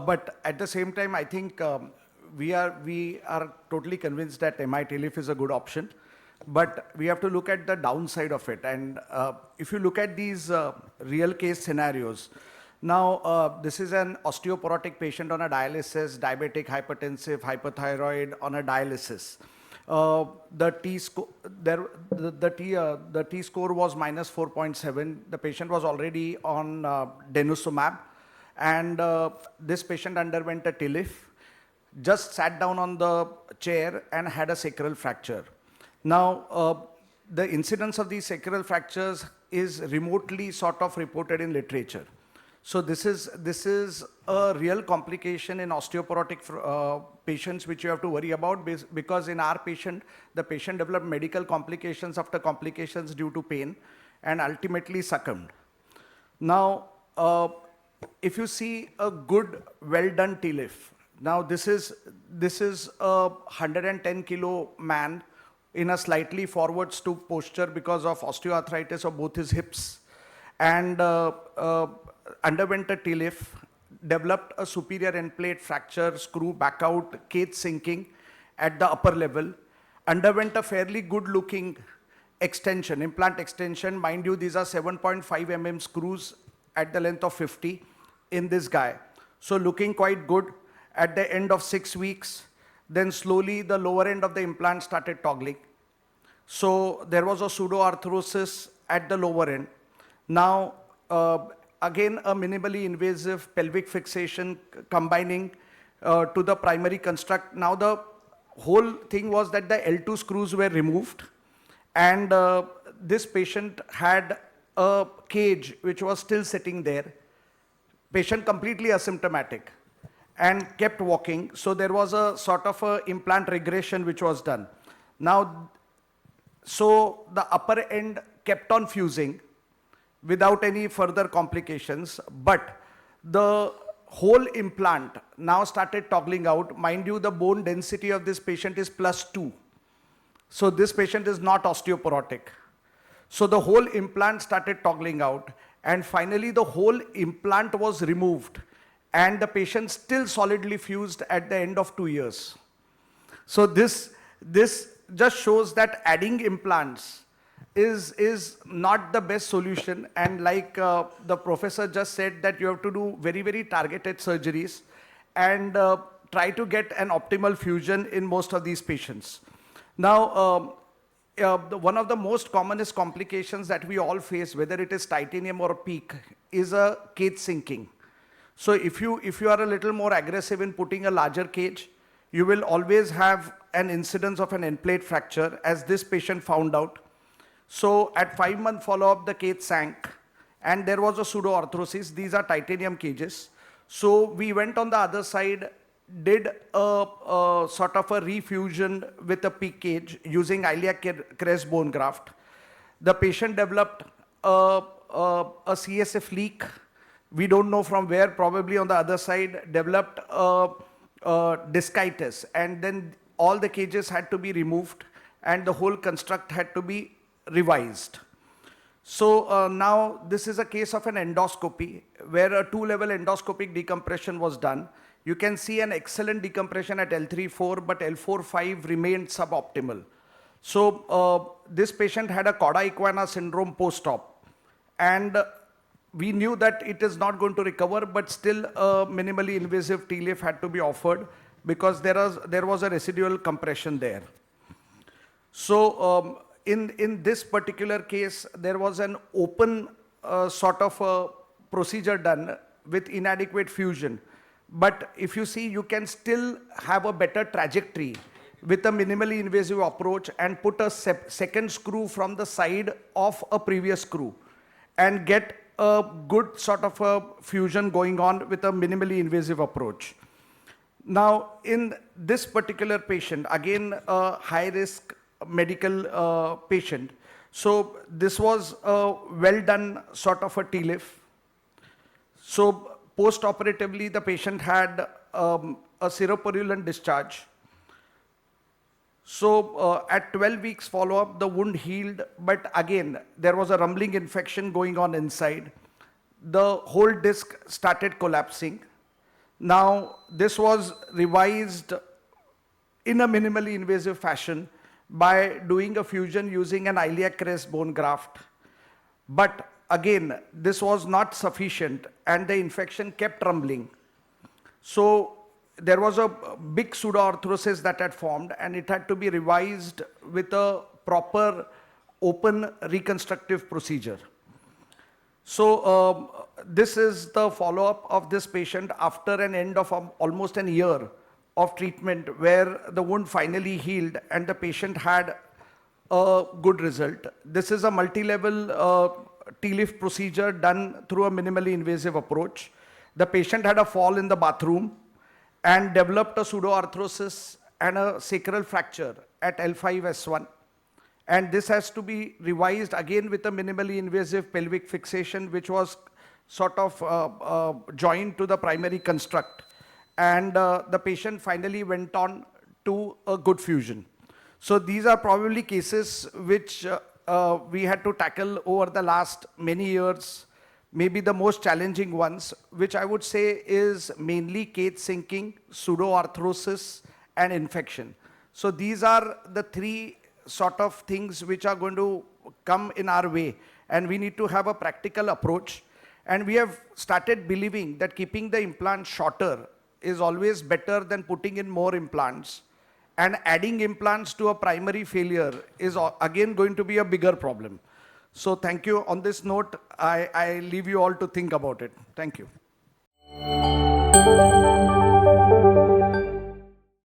But at the same time, I think we are totally convinced that MI TLIF is a good option. But we have to look at the downside of it. And if you look at these real case scenarios, now this is an osteoporotic patient on a dialysis, diabetic, hypertensive, hypothyroid on a dialysis. The T score was minus 4.7. The patient was already on denosumab, and this patient underwent a TLIF, just sat down on the chair and had a sacral fracture. Now, the incidence of these sacral fractures is remotely sort of reported in literature. So this is a real complication in osteoporotic patients which you have to worry about, because in our patient, the patient developed medical complications after complications due to pain and ultimately succumbed. Now, if you see a good, well-done TLIF, now this is a 110 kilo man in a slightly forward stoop posture because of osteoarthritis of both his hips, and underwent a TLIF, developed a superior end plate fracture, screw back out, cage sinking at the upper level, underwent a fairly good looking extension, implant extension. Mind you, these are 7.5 mm screws at the length of 50 in this guy. So looking quite good. At the end of 6 weeks, then slowly the lower end of the implant started toggling. So there was a pseudoarthrosis at the lower end. Now, again, a minimally invasive pelvic fixation combining to the primary construct. Now the whole thing was that the L2 screws were removed, and this patient had a cage which was still sitting there. Patient completely asymptomatic and kept walking. So there was a sort of a implant regression which was done. Now, so the upper end kept on fusing without any further complications, but the whole implant now started toggling out. Mind you, the bone density of this patient is +2. So this patient is not osteoporotic. So the whole implant started toggling out, and finally the whole implant was removed, and the patient still solidly fused at the end of 2 years. So this just shows that adding implants is not the best solution. And like the professor just said, that you have to do very, very targeted surgeries and try to get an optimal fusion in most of these patients. Now, one of the most commonest complications that we all face, whether it is titanium or PEEK, is a cage sinking. So if you are a little more aggressive in putting a larger cage, you will always have an incidence of an end plate fracture, as this patient found out. So at 5-month follow-up, the cage sank, and there was a pseudoarthrosis. These are titanium cages. So we went on the other side, did a sort of a refusion with a PEEK cage using iliac crest bone graft. The patient developed a CSF leak. We don't know from where, probably on the other side, developed discitis, and then all the cages had to be removed and the whole construct had to be revised. So now this is a case of an endoscopy where a 2-level endoscopic decompression was done. You can see an excellent decompression at L3-4, but L4-5 remained suboptimal. So this patient had a cauda equina syndrome post-op, and we knew that it is not going to recover, but still a minimally invasive TLIF had to be offered because there was a residual compression there. So in this particular case, there was an open sort of a procedure done with inadequate fusion. But if you see, you can still have a better trajectory with a minimally invasive approach and put a second screw from the side of a previous screw and get a good sort of a fusion going on with a minimally invasive approach. Now, in this particular patient, again, a high-risk medical patient. So this was a well-done sort of a TLIF. So post-operatively, the patient had a seropurulent discharge. So at 12 weeks follow-up, the wound healed, but again, there was a rumbling infection going on inside. The whole disc started collapsing. Now, this was revised in a minimally invasive fashion by doing a fusion using an iliac crest bone graft. But again, this was not sufficient and the infection kept rumbling. So there was a big pseudoarthrosis that had formed and it had to be revised with a proper open reconstructive procedure. So this is the follow-up of this patient after an end of almost an year of treatment where the wound finally healed and the patient had a good result. This is a multi-level TLIF procedure done through a minimally invasive approach. The patient had a fall in the bathroom and developed a pseudoarthrosis and a sacral fracture at L5-S1. And this has to be revised again with a minimally invasive pelvic fixation, which was sort of joined to the primary construct. And the patient finally went on to a good fusion. So these are probably cases which we had to tackle over the last many years, maybe the most challenging ones, which I would say is mainly cage sinking, pseudoarthrosis, and infection. So these are the three sort of things which are going to come in our way, and we need to have a practical approach. And we have started believing that keeping the implant shorter is always better than putting in more implants. And adding implants to a primary failure is again going to be a bigger problem. So thank you. On this note, I leave you all to think about it. Thank you.